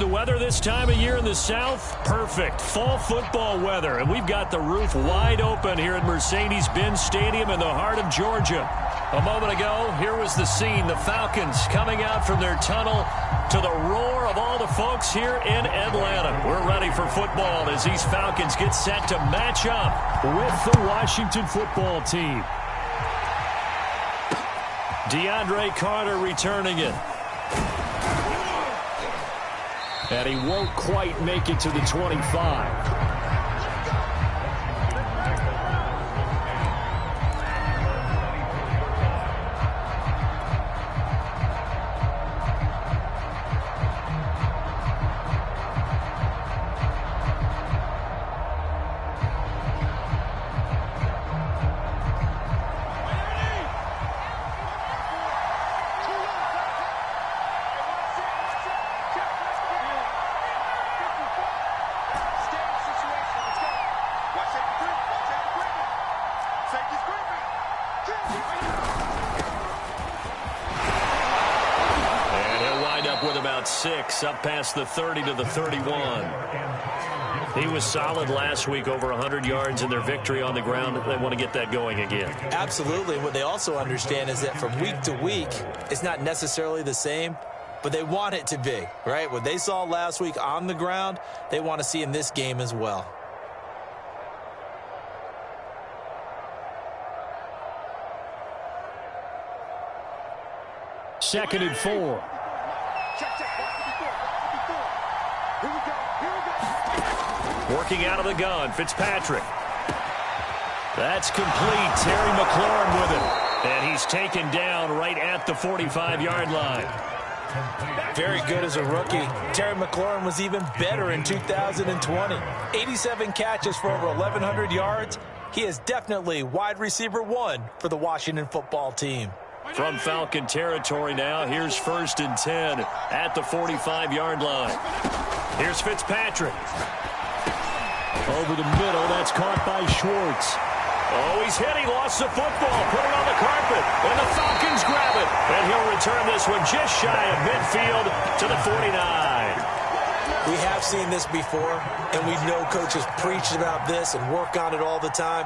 the weather this time of year in the South? Perfect. Fall football weather. And we've got the roof wide open here at Mercedes-Benz Stadium in the heart of Georgia. A moment ago, here was the scene. The Falcons coming out from their tunnel to the roar of all the folks here in Atlanta. We're ready for football as these Falcons get set to match up with the Washington football team. DeAndre Carter returning it. And he won't quite make it to the 25. Up past the 30 to the 31. He was solid last week, over 100 yards in their victory on the ground. They want to get that going again. Absolutely. What they also understand is that from week to week, it's not necessarily the same, but they want it to be, right? What they saw last week on the ground, they want to see in this game as well. Second and 4. Working out of the gun, Fitzpatrick. That's complete. Terry McLaurin with it. And he's taken down right at the 45-yard line. Very good as a rookie. Terry McLaurin was even better in 2020. 87 catches for over 1,100 yards. He is definitely wide receiver 1 for the Washington football team. From Falcon territory now, here's 1st and 10 at the 45-yard line. Here's Fitzpatrick. Over the middle, that's caught by Schwartz. Oh, he's hit. He lost the football. Put it on the carpet. And the Falcons grab it. And he'll return this one just shy of midfield to the 49. We have seen this before, and we know coaches preach about this and work on it all the time.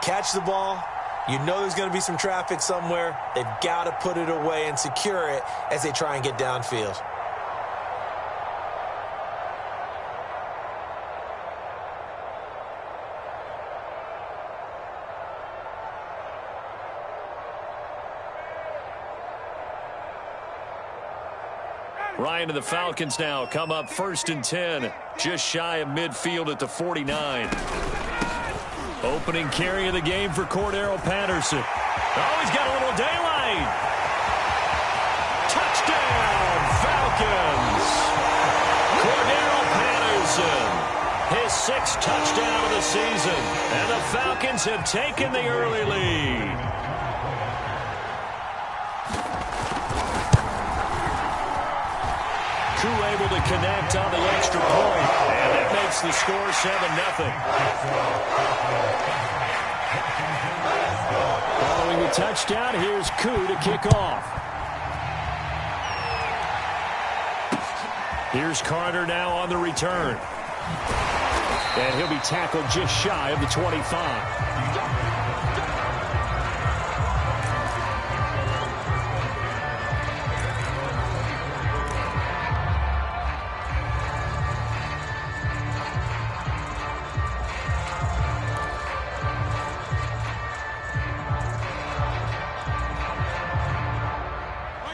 Catch the ball. You know there's going to be some traffic somewhere. They've got to put it away and secure it as they try and get downfield. Ryan and the Falcons now come up 1st and 10, just shy of midfield at the 49. Opening carry of the game for Cordero Patterson. Oh, he's got a little daylight. Touchdown, Falcons. Cordero Patterson, his 6th touchdown of the season. And the Falcons have taken the early lead. Koo able to connect on the extra point, and that makes the score 7-0. Following the touchdown, here's Koo to kick off. Here's Carter now on the return. And he'll be tackled just shy of the 25.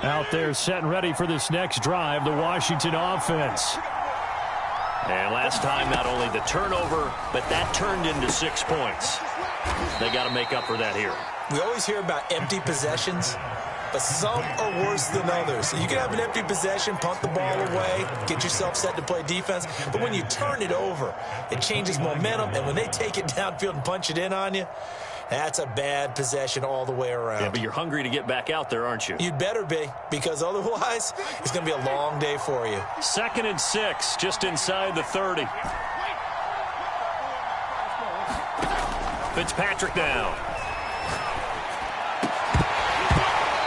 Out there set and ready for this next drive, the Washington offense. And last time, not only the turnover, but that turned into 6 points. They got to make up for that here. We always hear about empty possessions, but some are worse than others. You can have an empty possession, punt the ball away, get yourself set to play defense, but when you turn it over, it changes momentum, and when they take it downfield and punch it in on you, that's a bad possession all the way around. Yeah, but you're hungry to get back out there, aren't you? You'd better be, because otherwise it's going to be a long day for you. 2nd and 6, just inside the 30. Fitzpatrick now.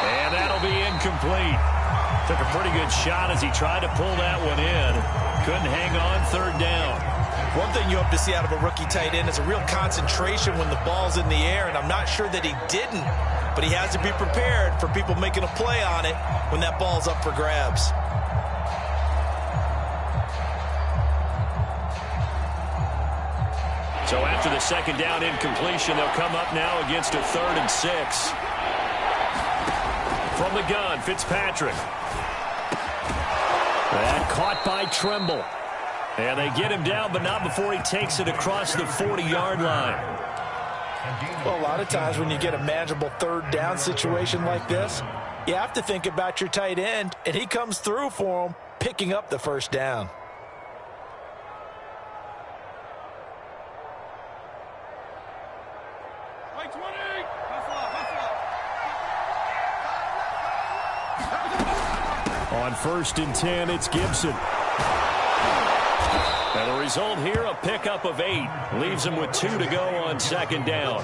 And that'll be incomplete. Took a pretty good shot as he tried to pull that one in. Couldn't hang on third down. One thing you hope to see out of a rookie tight end is a real concentration when the ball's in the air, and I'm not sure that he didn't, but he has to be prepared for people making a play on it when that ball's up for grabs. So after the second down incompletion, they'll come up now against a 3rd and 6. From the gun, Fitzpatrick. That caught by Tremble. And they get him down, but not before he takes it across the 40-yard line. Well, a lot of times when you get a manageable third down situation like this, you have to think about your tight end, and he comes through for him, picking up the first down. On 1st and 10, it's Gibson. And the result here, a pickup of 8. Leaves him with 2 to go on 2nd down.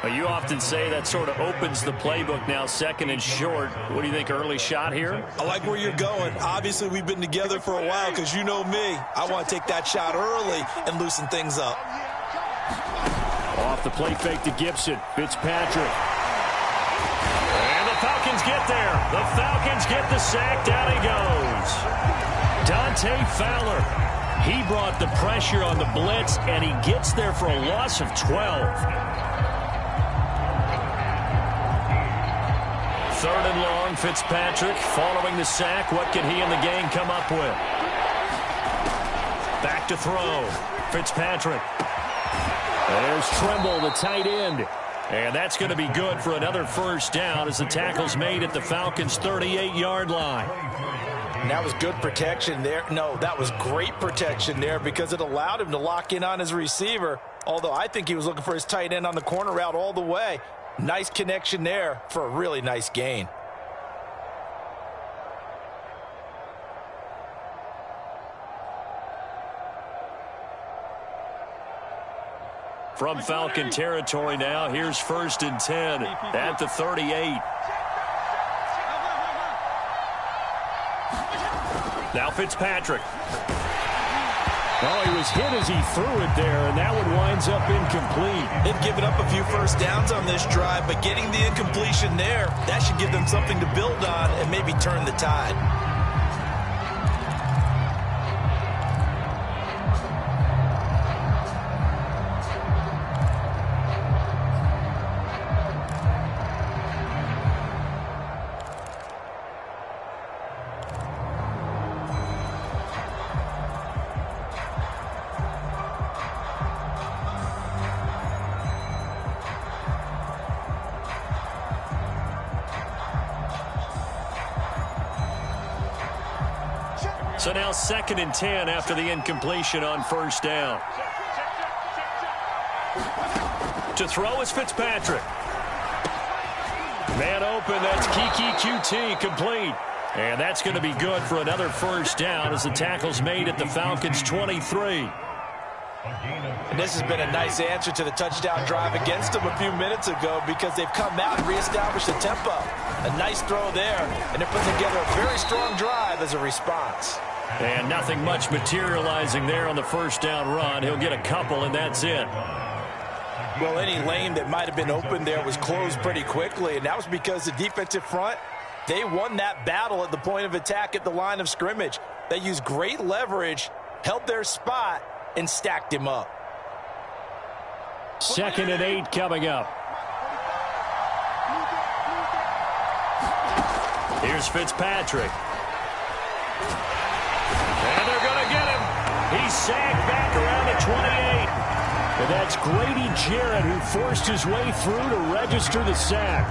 Well, you often say that sort of opens the playbook now, 2nd and short. What do you think, early shot here? I like where you're going. Obviously, we've been together for a while because you know me. I want to take that shot early and loosen things up. Off the play fake to Gibson. Fitzpatrick. Falcons get there. The Falcons get the sack. Down he goes. Dante Fowler. He brought the pressure on the blitz, and he gets there for a loss of 12. 3rd and long, Fitzpatrick following the sack. What can he and the gang come up with? Back to throw. Fitzpatrick. There's Tremble, the tight end. And that's going to be good for another first down as the tackle's made at the Falcons' 38-yard line. And that was good protection there. No, that was great protection there because it allowed him to lock in on his receiver, although I think he was looking for his tight end on the corner route all the way. Nice connection there for a really nice gain. From Falcon territory now, here's 1st and 10 at the 38. Now Fitzpatrick. Oh, he was hit as he threw it there, and that one winds up incomplete. They've given up a few first downs on this drive, but getting the incompletion there, that should give them something to build on and maybe turn the tide. So now 2nd and 10 after the incompletion on 1st down. To throw is Fitzpatrick. Man open, that's Keke QT complete. And that's going to be good for another first down as the tackle's made at the Falcons' 23. And this has been a nice answer to the touchdown drive against them a few minutes ago because they've come out and reestablished the tempo. A nice throw there, and they're putting together a very strong drive as a response. And nothing much materializing there on the first down run. He'll get a couple, and that's it. Well, any lane that might have been open there was closed pretty quickly, and that was because the defensive front, they won that battle at the point of attack at the line of scrimmage. They used great leverage, held their spot, and stacked him up. 2nd and 8 coming up. Here's Fitzpatrick. And they're going to get him. He's sagged back around the 28. And that's Grady Jarrett who forced his way through to register the sack.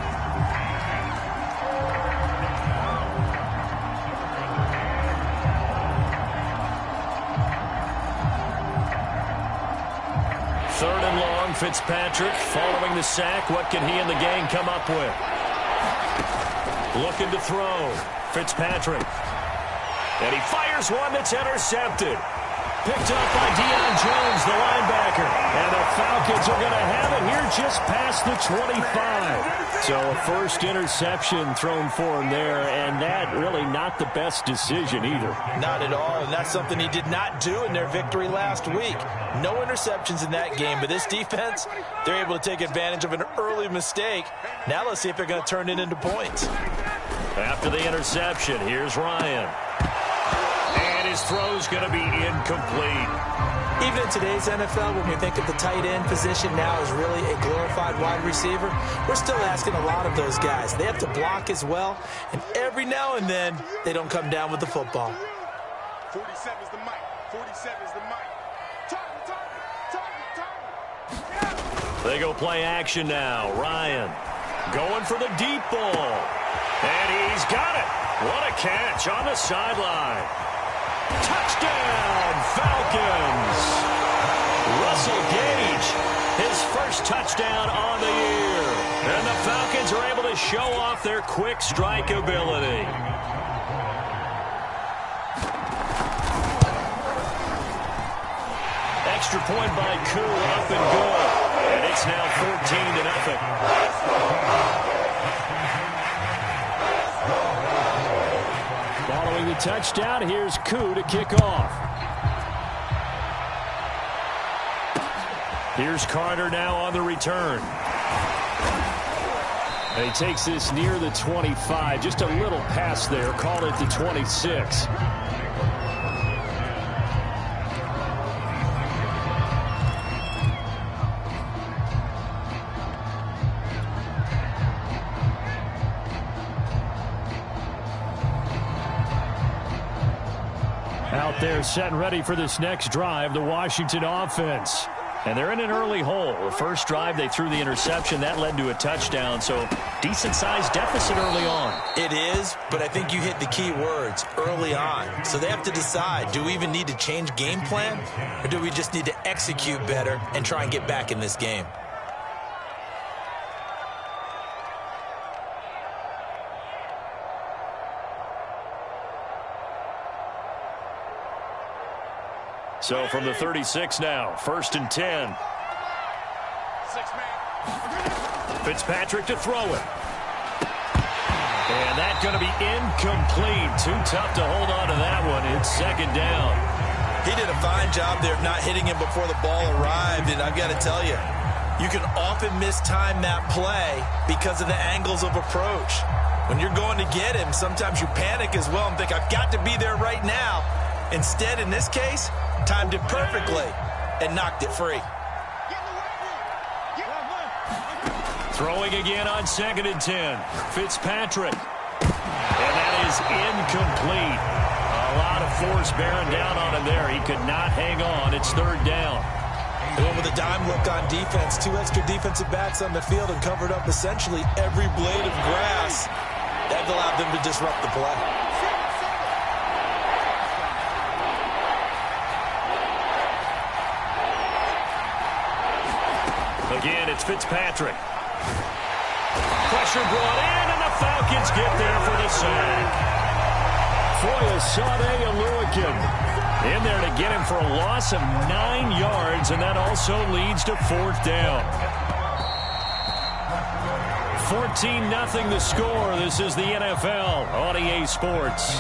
Third and long, Fitzpatrick following the sack. What can he and the gang come up with? Looking to throw. Fitzpatrick. And he fires one that's intercepted. Picked up by Deion Jones, the linebacker. And the Falcons are going to have it here just past the 25. So a first interception thrown for him there, and that really not the best decision either. Not at all, and that's something he did not do in their victory last week. No interceptions in that game, but this defense, they're able to take advantage of an early mistake. Now let's see if they're going to turn it into points. After the interception, here's Ryan. And his throw's going to be incomplete. Even in today's NFL, when we think of the tight end position now as really a glorified wide receiver, we're still asking a lot of those guys. They have to block as well, and every now and then, they don't come down with the football. 47 is the mic. 47 is the mic. Target. They go play action now. Ryan going for the deep ball. And he's got it. What a catch on the sideline. Touchdown, Falcons. Russell Gage, his first touchdown on the year. And the Falcons are able to show off their quick strike ability. Extra point by Koo, up and good. And it's now 14-0. Following the touchdown, here's Koo to kick off. Here's Carter now on the return. And he takes this near the 25. Just a little pass there. Call it the 26. Out there set and ready for this next drive, the Washington offense. And they're in an early hole. The first drive, they threw the interception. That led to a touchdown, so decent-sized deficit early on. It is, but I think you hit the key words, early on. So they have to decide, do we even need to change game plan, or do we just need to execute better and try and get back in this game? So from the 36 now, 1st and 10. Fitzpatrick to throw it. And that's going to be incomplete. Too tough to hold on to that one. It's 2nd down. He did a fine job there of not hitting him before the ball arrived, and I've got to tell you, you can often mistime that play because of the angles of approach. When you're going to get him, sometimes you panic as well and think, I've got to be there right now. Instead, in this case, timed it perfectly and knocked it free. Throwing again on 2nd and 10. Fitzpatrick. And that is incomplete. A lot of force bearing down on him there. He could not hang on. It's 3rd down. They went with a dime look on defense. 2 extra defensive backs on the field and covered up essentially every blade of grass. That allowed them to disrupt the play. Again, it's Fitzpatrick. Pressure brought in, and the Falcons get there for the sack. Foyesade Oluokun in there to get him for a loss of 9 yards, and that also leads to 4th down. 14-0 the score. This is the NFL on EA Sports.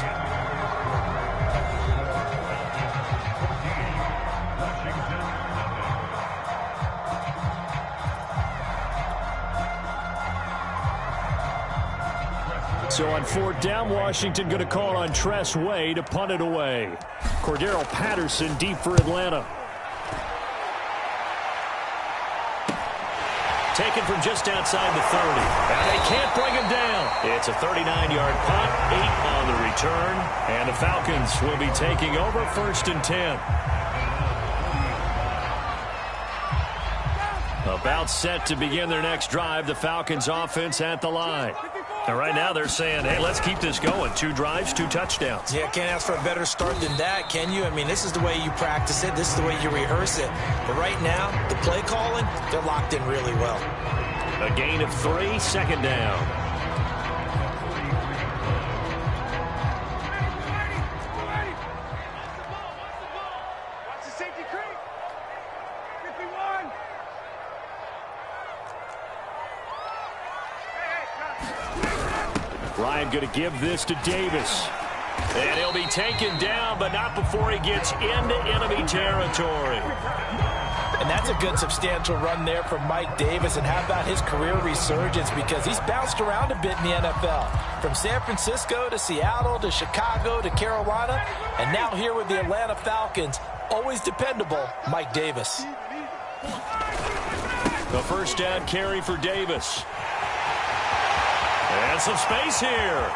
So on 4th down, Washington going to call on Tress Way to punt it away. Cordero Patterson deep for Atlanta. Taken from just outside the 30. And they can't bring him down. It's a 39-yard punt, 8 on the return. And the Falcons will be taking over 1st and 10. About set to begin their next drive. The Falcons offense at the line. And right now they're saying, hey, let's keep this going. 2 drives, 2 touchdowns. Yeah, can't ask for a better start than that, can you? I mean, this is the way you practice it. This is the way you rehearse it. But right now, the play calling, they're locked in really well. A gain of 3, 2nd down. Ryan going to give this to Davis. And he'll be taken down, but not before he gets into enemy territory. And that's a good substantial run there from Mike Davis. And how about his career resurgence? Because he's bounced around a bit in the NFL. From San Francisco to Seattle to Chicago to Carolina. And now here with the Atlanta Falcons, always dependable, Mike Davis. The first down carry for Davis. And some space here.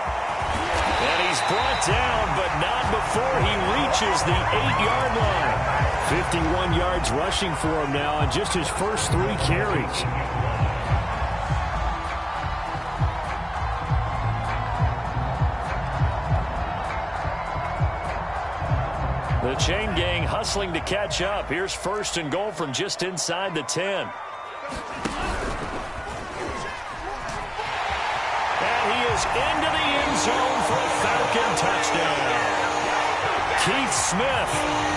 And he's brought down, but not before he reaches the 8-yard line. 51 yards rushing for him now on just his first 3 carries. The chain gang hustling to catch up. Here's 1st and goal from just inside the 10. Into the end zone for a Falcon touchdown. Keith Smith,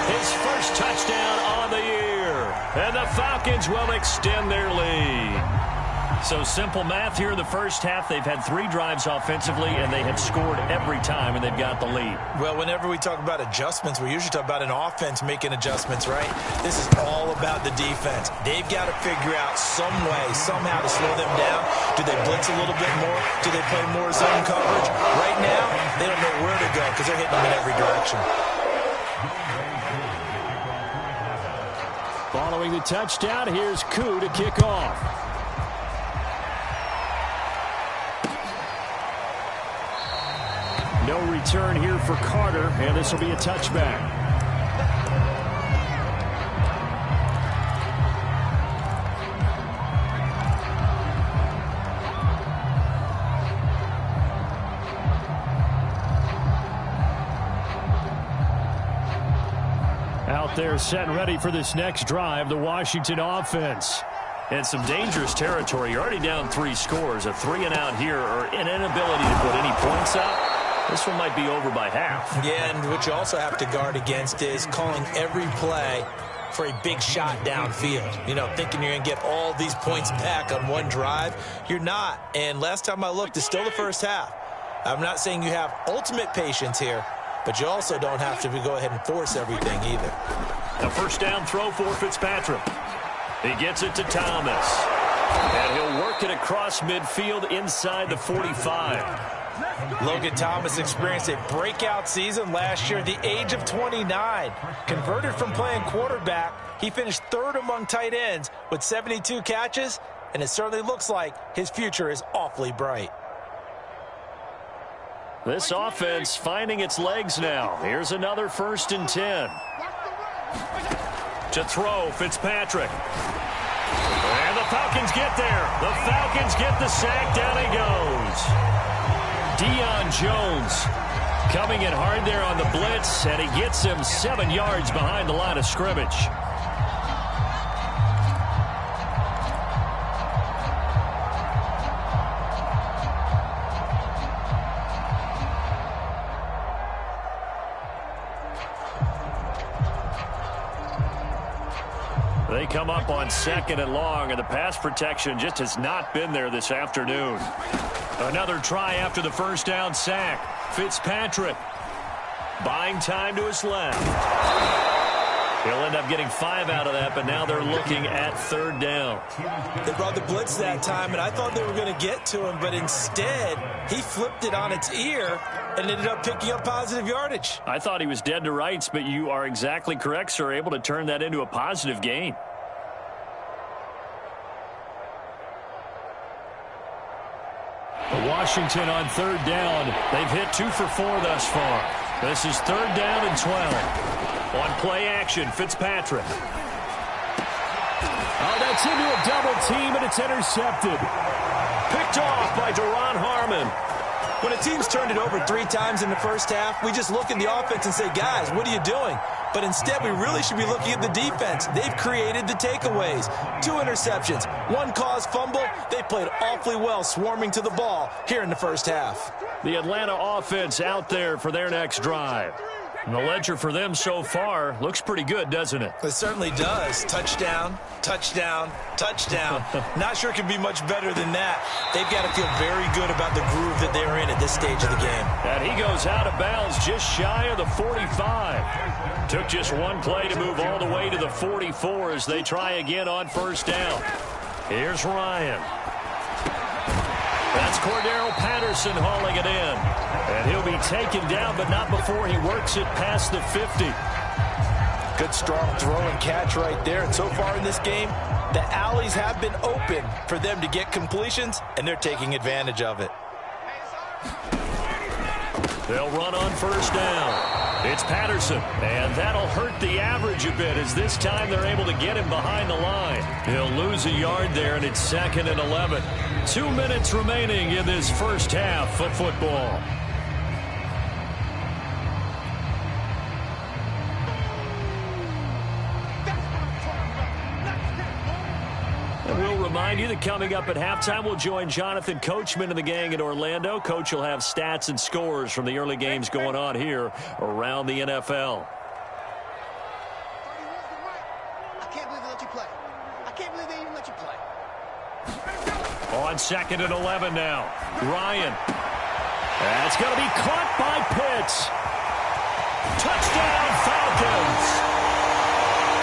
his first touchdown on the year. And the Falcons will extend their lead. So simple math here in the first half. They've had 3 drives offensively, and they have scored every time, and they've got the lead. Well, whenever we talk about adjustments, we usually talk about an offense making adjustments, right? This is all about the defense. They've got to figure out some way, somehow to slow them down. Do they blitz a little bit more? Do they play more zone coverage? Right now, they don't know where to go because they're hitting them in every direction. Following the touchdown, here's Koo to kick off. No return here for Carter, and this will be a touchback. Out there set and ready for this next drive, the Washington offense. And some dangerous territory. You're already down 3 scores. A 3-and-out here, or an inability to put any points up. This one might be over by half. Yeah, and what you also have to guard against is calling every play for a big shot downfield. You know, thinking you're going to get all these points back on one drive. You're not. And last time I looked, it's still the first half. I'm not saying you have ultimate patience here, but you also don't have to go ahead and force everything either. A first down throw for Fitzpatrick. He gets it to Thomas. And he'll work it across midfield inside the 45. Logan Thomas experienced a breakout season last year at the age of 29. Converted from playing quarterback, he finished 3rd among tight ends with 72 catches, and it certainly looks like his future is awfully bright. This offense finding its legs now. Here's another 1st and 10. To throw, Fitzpatrick. And the Falcons get there. The Falcons get the sack. Down he goes. Deion Jones coming in hard there on the blitz, and he gets him 7 yards behind the line of scrimmage. They come up on 2nd and long, and the pass protection just has not been there this afternoon. Another try after the first down sack. Fitzpatrick buying time to his left. He'll end up getting 5 out of that, but now they're looking at 3rd down. They brought the blitz that time, and I thought they were going to get to him, but instead he flipped it on its ear and ended up picking up positive yardage. I thought he was dead to rights, but you are exactly correct, sir. Able to turn that into a positive gain. Washington on 3rd down. They've hit 2 for 4 thus far. This is 3rd down and 12. On play action, Fitzpatrick. Oh, that's into a double team, and it's intercepted. Picked off by Duron Harmon. When a team's turned it over 3 times in the first half, we just look at the offense and say, guys, what are you doing? But instead, we really should be looking at the defense. They've created the takeaways. 2 interceptions, 1 caused fumble. They played awfully well swarming to the ball here in the first half. The Atlanta offense out there for their next drive. And the ledger for them so far looks pretty good, doesn't it? It certainly does. Touchdown, touchdown, touchdown. Not sure it can be much better than that. They've got to feel very good about the groove that they're in at this stage of the game. And he goes out of bounds just shy of the 45. Took just one play to move all the way to the 44 as they try again on first down. Here's Ryan. That's Cordero Patterson hauling it in. And he'll be taken down, but not before he works it past the 50. Good strong throw and catch right there. And so far in this game, the alleys have been open for them to get completions, and they're taking advantage of it. They'll run on first down. It's Patterson, and that'll hurt the average a bit as this time they're able to get him behind the line. He'll lose a yard there, and it's 2nd and 11. 2 minutes remaining in this first half of football. And we'll remind you that coming up at halftime, we'll join Jonathan Coachman and the gang in Orlando. Coach will have stats and scores from the early games going on here around the NFL. I can't believe they let you play. I can't believe they even let you play. On 2nd and 11 now. Ryan. That's going to be caught by Pitts. Touchdown, Falcons.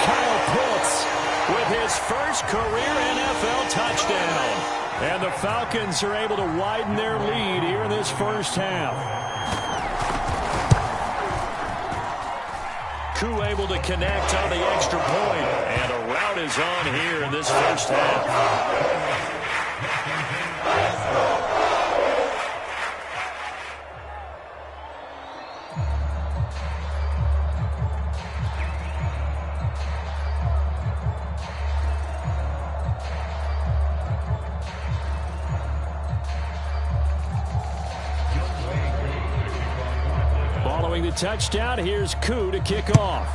Kyle Pitts with his first career NFL touchdown. And the Falcons are able to widen their lead here in this first half. Koo able to connect on the extra point. And a rout is on here in this first half. Following the touchdown, here's Koo to kick off.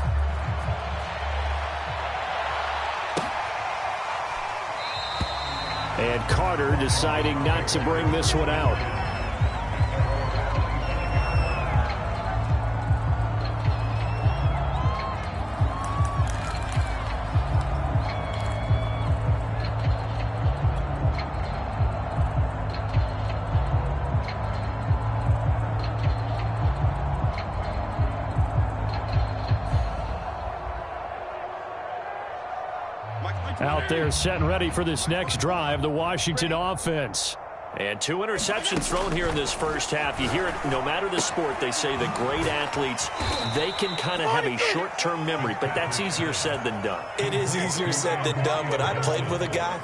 And Carter deciding not to bring this one out. Out there set and ready for this next drive, the Washington offense. And 2 interceptions thrown here in this first half. You hear it, no matter the sport, they say the great athletes, they can kind of have a short-term memory, but that's easier said than done. It is easier said than done, but I played with a guy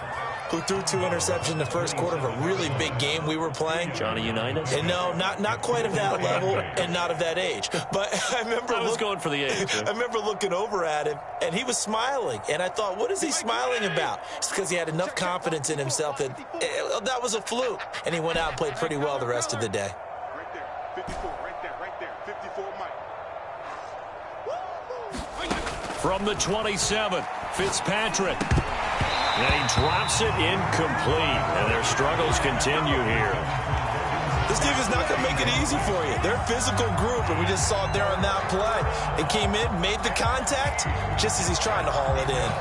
who threw 2 interceptions in the first quarter of a really big game we were playing. Johnny Unitas? And no, not quite of that level and not of that age. But I was going for the age. I remember looking over at him, and he was smiling. And I thought, what is he smiling about? It's because he had enough confidence in himself that that was a fluke. And he went out and played pretty well the rest of the day. Right there, 54, right there, 54 Mike. From the 27, Fitzpatrick. And he drops it incomplete. And their struggles continue here. This defense is not going to make it easy for you. They're a physical group, and we just saw it there on that play. It came in, made the contact, just as he's trying to haul it in.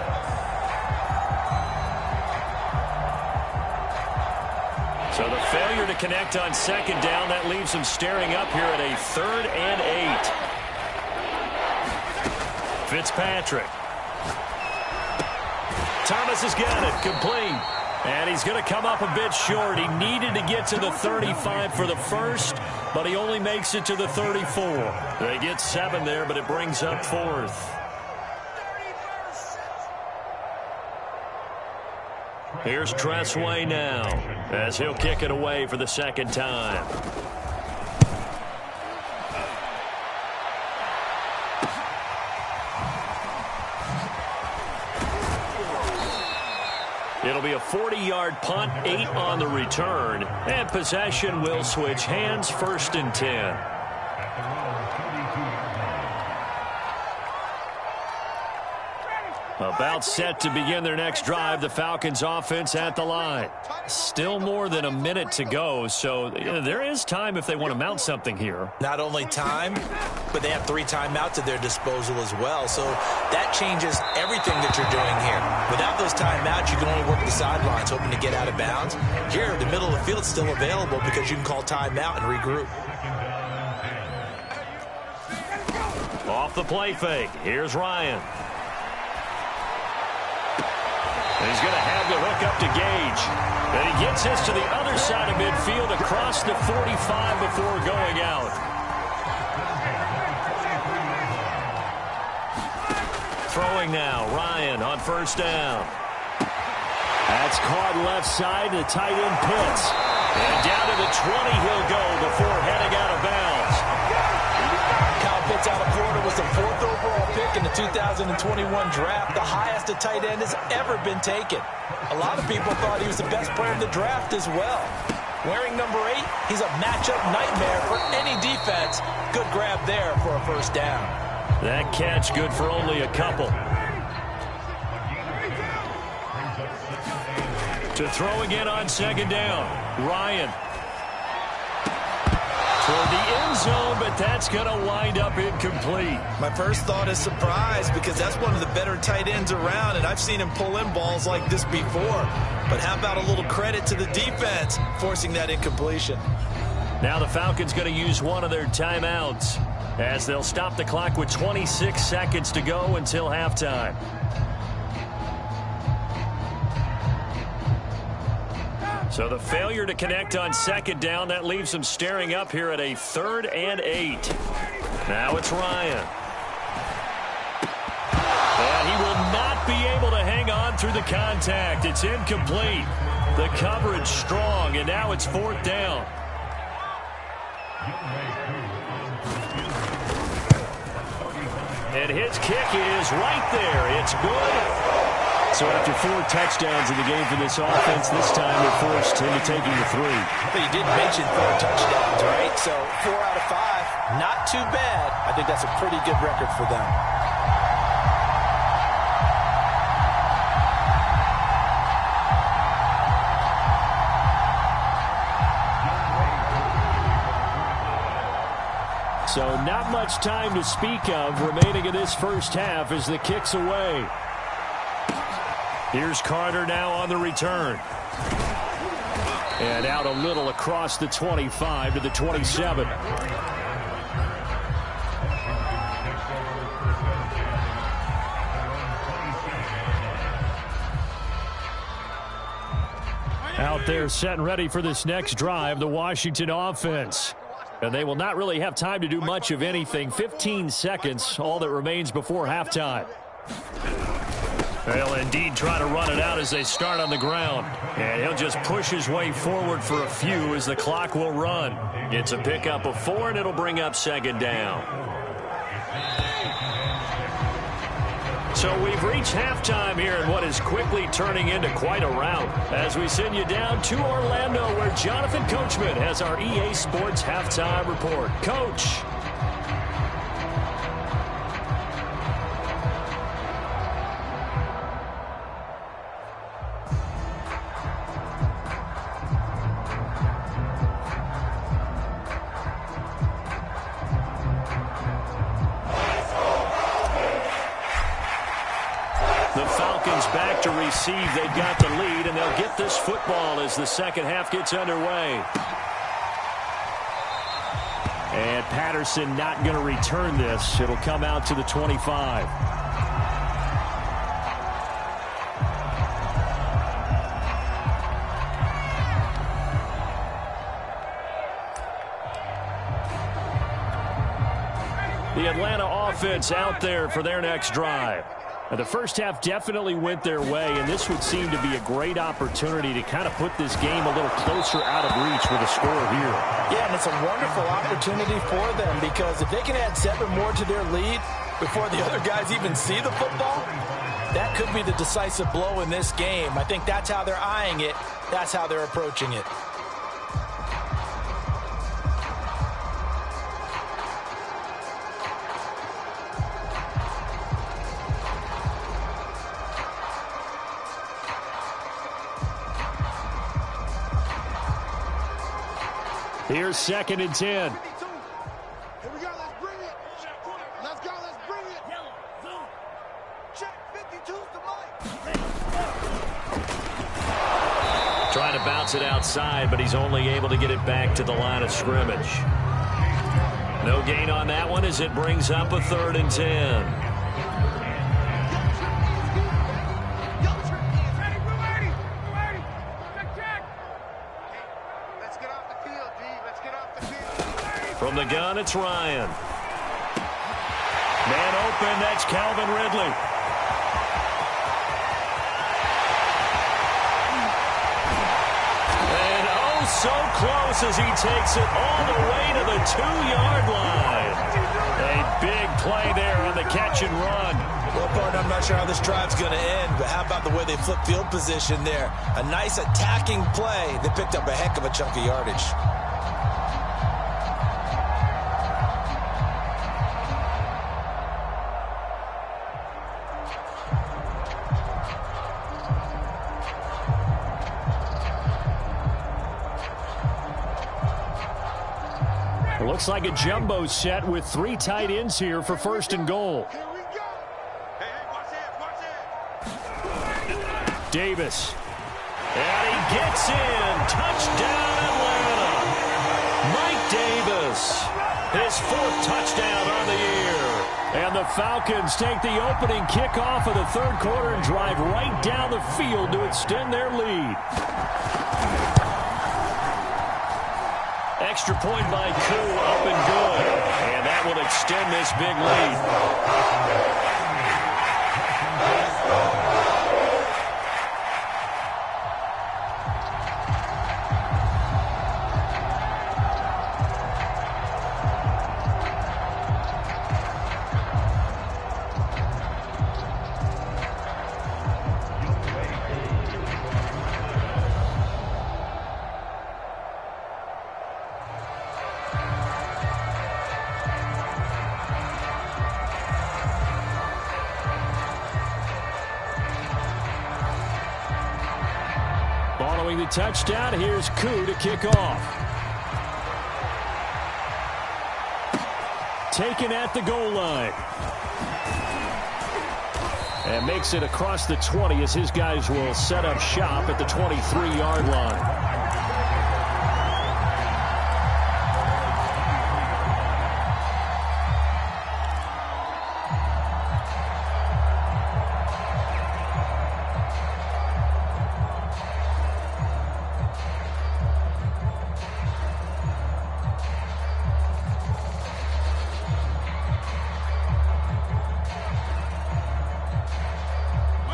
So the failure to connect on 2nd down, that leaves him staring up here at a 3rd and 8. Fitzpatrick. Thomas has got it, complete. And he's going to come up a bit short. He needed to get to the 35 for the first, but he only makes it to the 34. They get 7 there, but it brings up 4th. Here's Tressway now, as he'll kick it away for the 2nd time. It'll be a 40-yard punt, 8 on the return, and possession will switch hands, 1st and 10. About set to begin their next drive, the Falcons offense at the line. Still more than a minute to go, so there is time if they want to mount something here. Not only time, but they have 3 timeouts at their disposal as well. So that changes everything that you're doing here. Without those timeouts, you can only work the sidelines, hoping to get out of bounds. Here, the middle of the field is still available because you can call timeout and regroup. Off the play fake, here's Ryan. He's going to have the hook up to Gage. And he gets this to the other side of midfield across the 45 before going out. Throwing now, Ryan on first down. That's caught left side, the tight end Pitts. And down to the 20 he'll go before heading out of bounds. Kyle Pitts out of Florida was the 4th overall pick in the 2021 draft, the highest a tight end has ever been taken. A lot of people thought he was the best player in the draft as well. Wearing number 8, he's a matchup nightmare for any defense. Good grab there for a first down. That catch good for only a couple. To throw again on second down, Ryan. Toward the end zone, but that's going to wind up incomplete. My first thought is surprise because that's one of the better tight ends around, and I've seen him pull in balls like this before. But how about a little credit to the defense forcing that incompletion? Now the Falcons going to use one of their timeouts as they'll stop the clock with 26 seconds to go until halftime. So the failure to connect on second down, that leaves them staring up here at a 3rd and 8. Now it's Ryan. And he will not be able to hang on through the contact. It's incomplete. The coverage strong, and now it's 4th down. And his kick is right there. It's good. So after 4 touchdowns in the game for this offense, this time they're forced into taking the 3. But you did mention 4 touchdowns, right? So 4 out of 5, not too bad. I think that's a pretty good record for them. So not much time to speak of remaining in this first half as the kick's away. Here's Carter now on the return. And out a little across the 25 to the 27. Out there set and ready for this next drive, the Washington offense. And they will not really have time to do much of anything. 15 seconds, all that remains before halftime. They'll indeed try to run it out as they start on the ground. And he'll just push his way forward for a few as the clock will run. It's a pickup of 4, and it'll bring up second down. So we've reached halftime here in what is quickly turning into quite a rout as we send you down to Orlando where Jonathan Coachman has our EA Sports Halftime Report. Coach. Back to receive. They've got the lead, and they'll get this football as the second half gets underway. And Patterson not going to return this. It'll come out to the 25. The Atlanta offense out there for their next drive. The first half definitely went their way, and this would seem to be a great opportunity to kind of put this game a little closer out of reach with a score here. Yeah, and it's a wonderful opportunity for them because if they can add 7 more to their lead before the other guys even see the football, that could be the decisive blow in this game. I think that's how they're eyeing it. That's how they're approaching it. Here's 2nd and 10. 52. Here we go. Let's bring it. Let's go. Let's bring it. Check 52's the mic. Trying to bounce it outside, but he's only able to get it back to the line of scrimmage. No gain on that one as it brings up a 3rd and 10. From the gun, it's Ryan. Man open, that's Calvin Ridley. And oh, so close as he takes it all the way to the 2-yard line. A big play there on the catch and run. Well, partner, I'm not sure how this drive's going to end, but how about the way they flip field position there? A nice attacking play. They picked up a heck of a chunk of yardage. Looks like a jumbo set with 3 tight ends here for 1st and goal. Here we go. Hey, watch it. Davis. And he gets in. Touchdown, Atlanta. Mike Davis. His 4th touchdown on the year. And the Falcons take the opening kickoff of the 3rd quarter and drive right down the field to extend their lead. Extra point by Koo, up and good. And that will extend this big lead. Following the touchdown, here's Koo to kick off. Taken at the goal line. And makes it across the 20 as his guys will set up shop at the 23-yard line.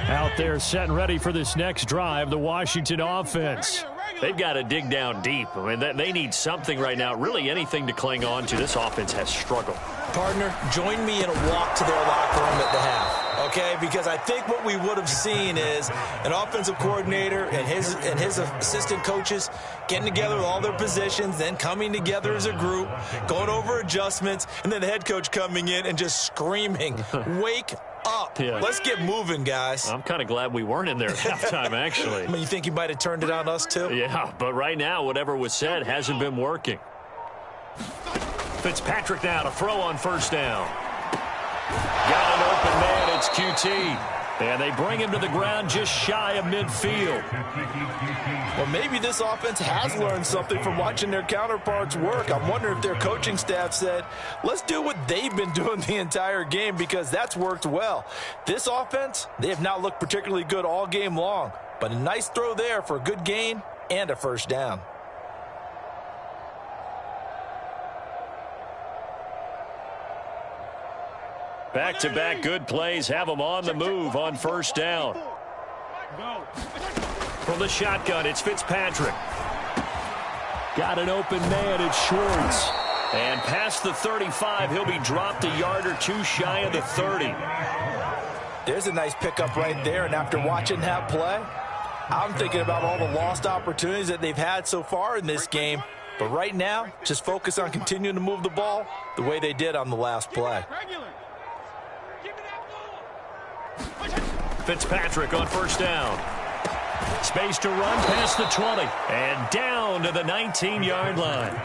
Out there set and ready for this next drive, the Washington offense. They've got to dig down deep. I mean, they need something right now, really anything to cling on to. This offense has struggled. Partner, join me in a walk to their locker room at the half, okay? Because I think what we would have seen is an offensive coordinator and his assistant coaches getting together with all their positions, then coming together as a group, going over adjustments, and then the head coach coming in and just screaming, wake up. Yeah. Let's get moving, guys. I'm kind of glad we weren't in there at halftime, actually. I mean, you think he might have turned it on us, too? Yeah, but right now, whatever was said hasn't been working. Fitzpatrick now to throw on 1st down. Got an open man, it's QT. And they bring him to the ground just shy of midfield. Well, maybe this offense has learned something from watching their counterparts work. I'm wondering if their coaching staff said, let's do what they've been doing the entire game, because that's worked well. This offense, they have not looked particularly good all game long, but a nice throw there for a good gain and a 1st down. Back-to-back good plays have them on the move on 1st down. From the shotgun, it's Fitzpatrick. Got an open man, it's Schwartz. And past the 35, he'll be dropped a yard or 2 shy of the 30. There's a nice pickup right there, and after watching that play, I'm thinking about all the lost opportunities that they've had so far in this game. But right now, just focus on continuing to move the ball the way they did on the last play. Fitzpatrick on 1st down. Space to run past the 20 and down to the 19-yard line.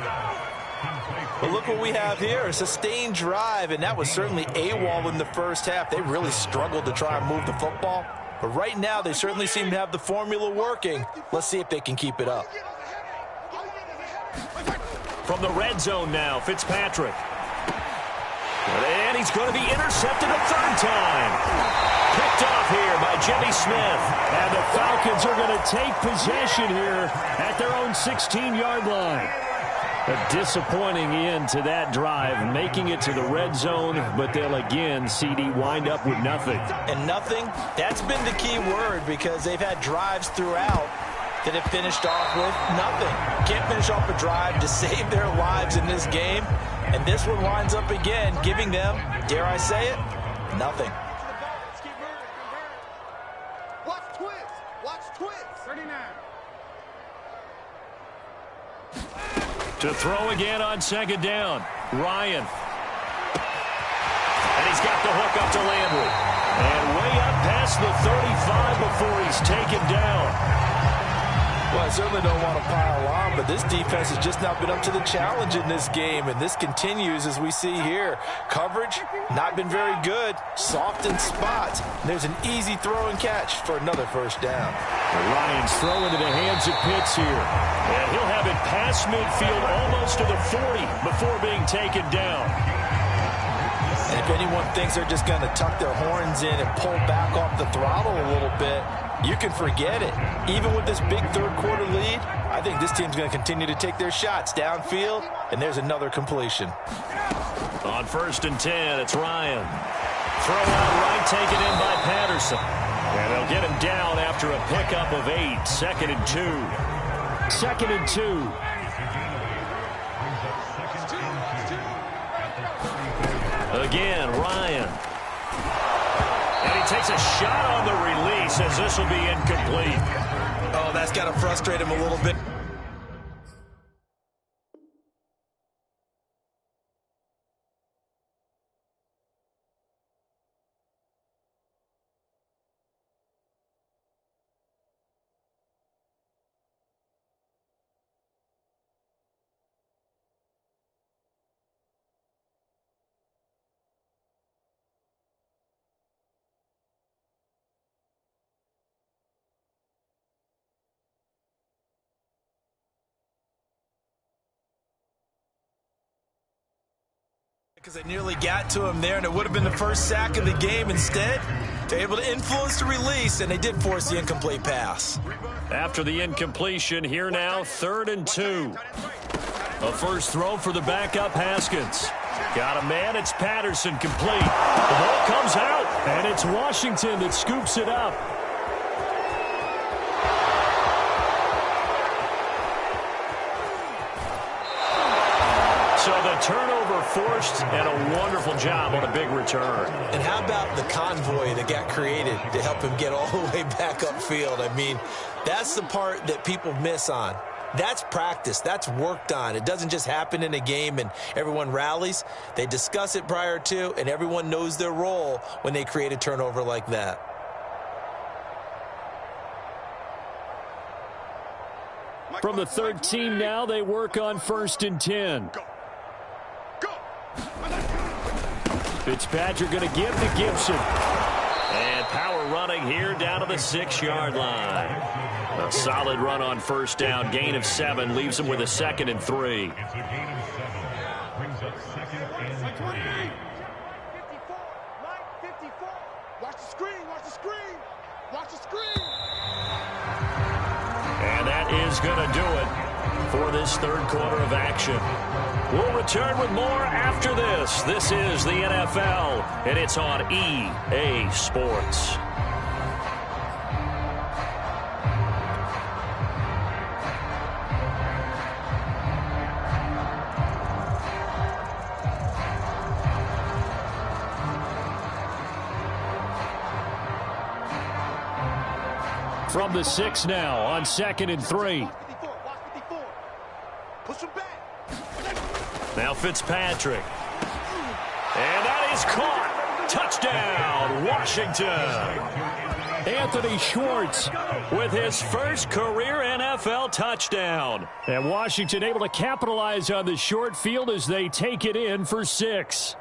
But look what we have here, a sustained drive, and that was certainly AWOL in the first half. They really struggled to try and move the football. But right now, they certainly seem to have the formula working. Let's see if they can keep it up. From the red zone now, Fitzpatrick. And he's going to be intercepted a third time. Picked off here by Jimmy Smith. And the Falcons are going to take possession here at their own 16-yard line. A disappointing end to that drive, making it to the red zone, but they'll again, CD, wind up with nothing. And nothing, that's been the key word, because they've had drives throughout that have finished off with nothing. Can't finish off a drive to save their lives in this game. And this one winds up again, giving them, dare I say it, nothing. Watch twist. Watch twist. 39. To throw again on second down, Ryan. And he's got the hook up to Landry. And way up past the 35 before he's taken down. Well, I certainly don't want to pile on, but this defense has just not been up to the challenge in this game, and this continues as we see here. Coverage, not been very good, soft in spots. There's an easy throw and catch for another first down. Ryan's throw into the hands of Pitts here. And he'll have it past midfield almost to the 40 before being taken down. And if anyone thinks they're just going to tuck their horns in and pull back off the throttle a little bit, you can forget it. Even with this big third-quarter lead, I think this team's going to continue to take their shots downfield, and there's another completion. On 1st and 10, it's Ryan. Throw out right, taken in by Patterson. And they'll get him down after a pickup of 8. 2nd and 2. 2nd and 2. Again, Ryan. And he takes a shot on the release as this will be incomplete. Oh, that's got to frustrate him a little bit. Because they nearly got to him there, and it would have been the first sack of the game. Instead, they're able to influence the release, and they did force the incomplete pass. After the incompletion, here now, 3rd and 2. A first throw for the backup Haskins. Got a man, it's Patterson, complete. The ball comes out, and it's Washington that scoops it up. So the turnover forced, and a wonderful job on a big return. And how about the convoy that got created to help him get all the way back upfield? I mean, that's the part that people miss on. That's practice. That's worked on. It doesn't just happen in a game and everyone rallies. They discuss it prior to, and everyone knows their role when they create a turnover like that. From the 13 now, they work on 1st and 10. Fitzpatrick going to give to Gibson. And power running here down to the 6-yard line. A solid run on first down. Gain of 7 leaves him with a 2nd and 3. Watch the screen, watch the screen, watch the screen. And that is going to do it for this third quarter of action. We'll return with more after this. This is the NFL, and it's on EA Sports. From the 6 now on 2nd and 3. Push him back. Now Fitzpatrick. And that is caught. Touchdown, Washington. Anthony Schwartz with his first career NFL touchdown. And Washington able to capitalize on the short field as they take it in for 6.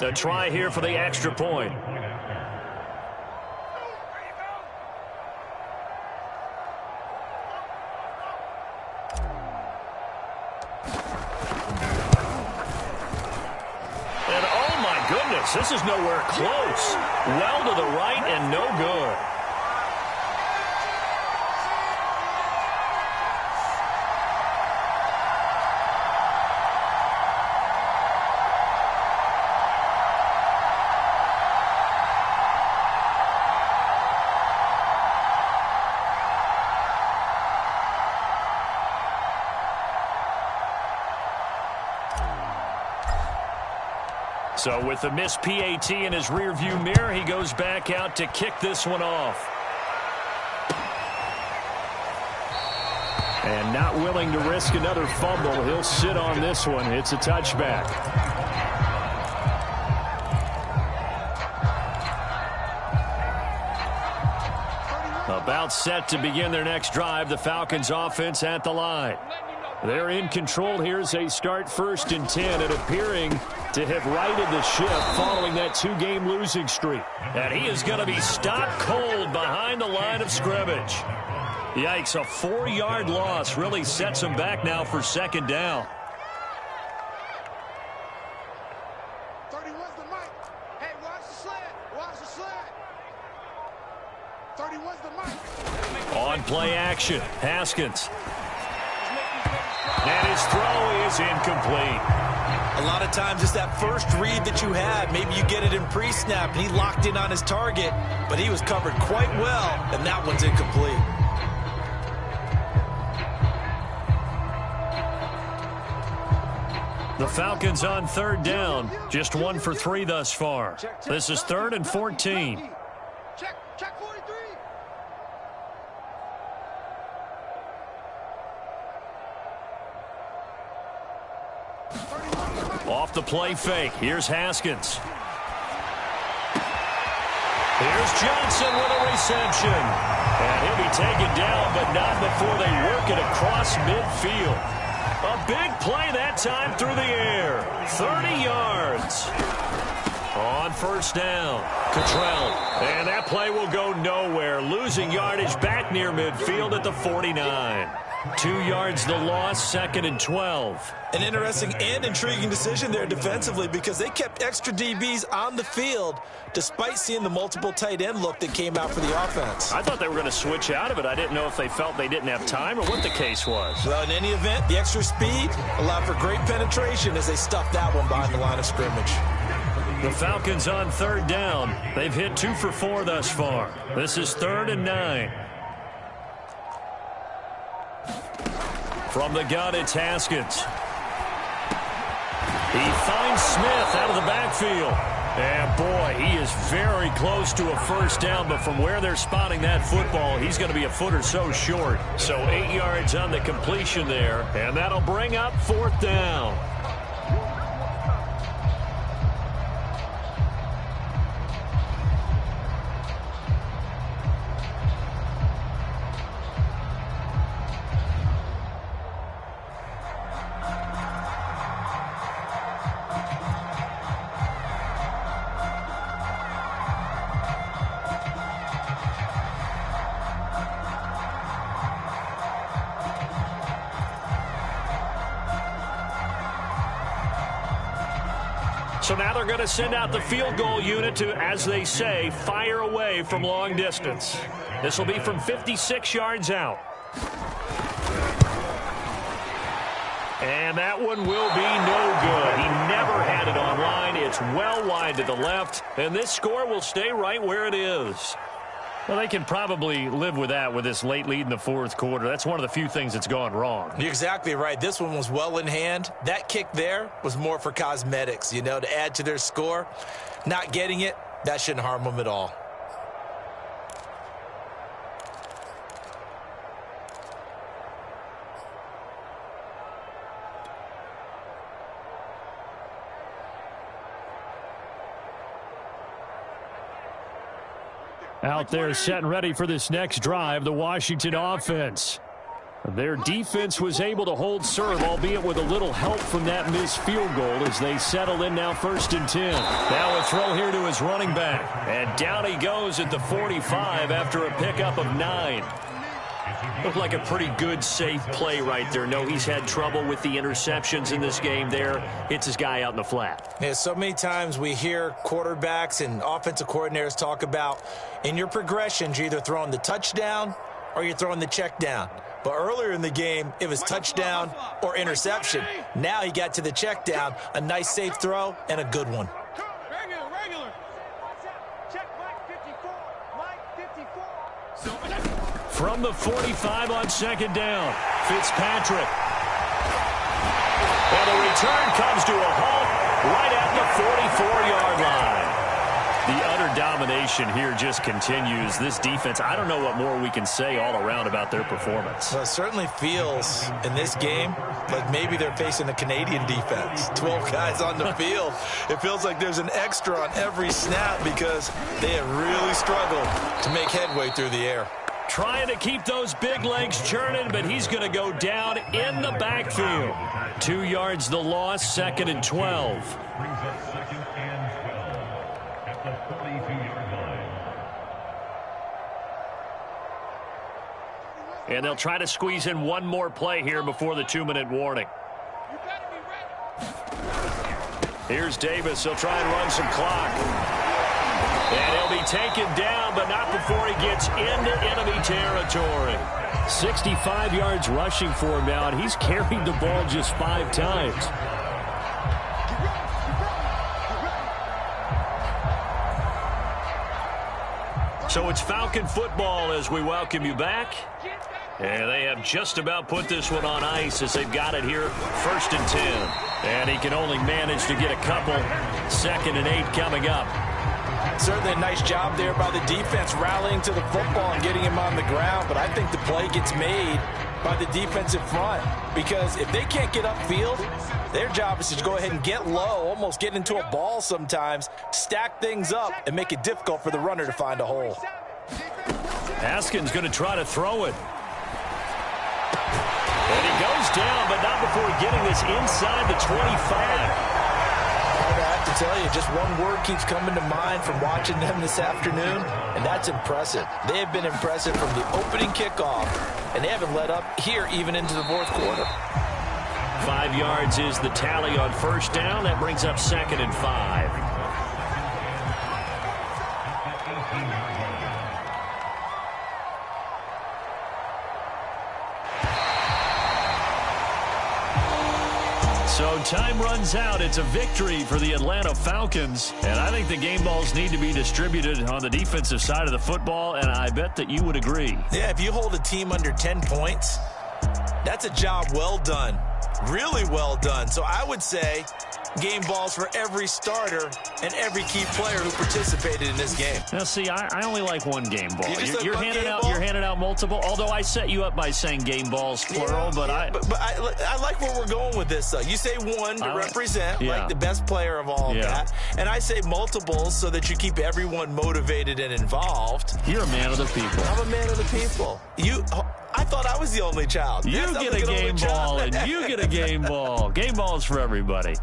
A try here for the extra point. And oh my goodness, this is nowhere close. Well to the right and no good. So with the missed PAT in his rearview mirror, he goes back out to kick this one off. And not willing to risk another fumble, he'll sit on this one. It's a touchback. About set to begin their next drive, the Falcons offense at the line. They're in control here as they start 1st and 10 and appearing to have righted the ship following that 2-game losing streak. And he is going to be stopped cold behind the line of scrimmage. Yikes, a 4-yard loss really sets him back now for 2nd down. 31's the mic. Hey, watch the sled. Watch the sled. 31's the mic. On play action, Haskins. And his throw is incomplete. A lot of times it's that first read that you have. Maybe you get it in pre-snap, and he locked in on his target, but he was covered quite well, and that one's incomplete. The Falcons on 3rd down. Just 1 for 3 thus far. This is 3rd and 14. Check 43. Off the play fake. Here's Haskins. Here's Johnson with a reception. And he'll be taken down, but not before they work it across midfield. A big play that time through the air. 30 yards. On 1st down, Cottrell. And that play will go nowhere. Losing yardage back near midfield at the 49. 2 yards the loss, 2nd and 12. An interesting and intriguing decision there defensively because they kept extra DBs on the field despite seeing the multiple tight end look that came out for the offense. I thought they were going to switch out of it. I didn't know if they felt they didn't have time or what the case was. Well, in any event, the extra speed allowed for great penetration as they stuffed that one behind the line of scrimmage. The Falcons on 3rd down. They've hit 2 for 4 thus far. This is 3rd and 9. From the gun, it's Haskins. He finds Smith out of the backfield. And, boy, he is very close to a 1st down, but from where they're spotting that football, he's going to be a foot or so short. So 8 yards on the completion there, and that'll bring up 4th down. So now they're going to send out the field goal unit to, as they say, fire away from long distance. This will be from 56 yards out. And that one will be no good. He never had it on line. It's well wide to the left, and this score will stay right where it is. Well, they can probably live with that with this late lead in the 4th quarter. That's one of the few things that's gone wrong. You're exactly right. This one was well in hand. That kick there was more for cosmetics, you know, to add to their score. Not getting it, that shouldn't harm them at all. Out there set and ready for this next drive, the Washington offense. Their defense was able to hold serve, albeit with a little help from that missed field goal as they settle in now 1st and 10. Now a throw here to his running back. And down he goes at the 45 after a pickup of 9. Looked like a pretty good, safe play right there. No, he's had trouble with the interceptions in this game there. Hits his guy out in the flat. Yeah, so many times we hear quarterbacks and offensive coordinators talk about in your progressions, you're either throwing the touchdown or you're throwing the check down. But earlier in the game, it was touchdown or interception. Now he got to the check down, a nice safe throw, and a good one. Regular. Check Mike 54. Mike 54. From the 45 on 2nd down, Fitzpatrick. And the return comes to a halt right at the 44-yard line. The utter domination here just continues. This defense, I don't know what more we can say all around about their performance. Well, it certainly feels in this game like maybe they're facing a Canadian defense. 12 guys on the field. It feels like there's an extra on every snap because they have really struggled to make headway through the air. Trying to keep those big legs churning, but he's going to go down in the backfield. 2 yards the loss, 2nd and 12. And they'll try to squeeze in one more play here before the 2-minute warning. Here's Davis. He'll try and run some clock. And he'll be taken down, but not before he gets into enemy territory. 65 yards rushing for him now, and he's carried the ball just 5 times. So it's Falcon football as we welcome you back. And they have just about put this one on ice as they've got it here 1st and 10. And he can only manage to get a couple. 2nd and 8 coming up. Certainly a nice job there by the defense rallying to the football and getting him on the ground. But I think the play gets made by the defensive front because if they can't get upfield, their job is to go ahead and get low, almost get into a ball sometimes, stack things up, and make it difficult for the runner to find a hole. Haskins going to try to throw it. And he goes down, but not before getting this inside the 25. I have to tell you, just one word keeps coming to mind from watching them this afternoon, and that's impressive. They have been impressive from the opening kickoff, and they haven't let up here even into the 4th quarter. 5 yards is the tally on 1st down. That brings up 2nd and 5. So time runs out. It's a victory for the Atlanta Falcons. And I think the game balls need to be distributed on the defensive side of the football, and I bet that you would agree. Yeah, if you hold a team under 10 points, that's a job well done. Really well done. So I would say game balls for every starter and every key player who participated in this game. Now, see, I only like one game ball. You're handing out multiple. Although I set you up by saying game balls plural, but I like where we're going with this. Though you say one to represent like the best player of all of that, and I say multiples so that you keep everyone motivated and involved. You're a man of the people. I'm a man of the people. I thought I was the only child. You get a game ball, and you get a game ball. Game balls for everybody.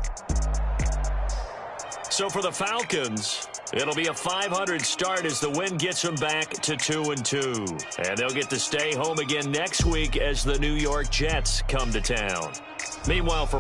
So for the Falcons, it'll be a .500 start as the win gets them back to 2-2. And they'll get to stay home again next week as the New York Jets come to town. Meanwhile, for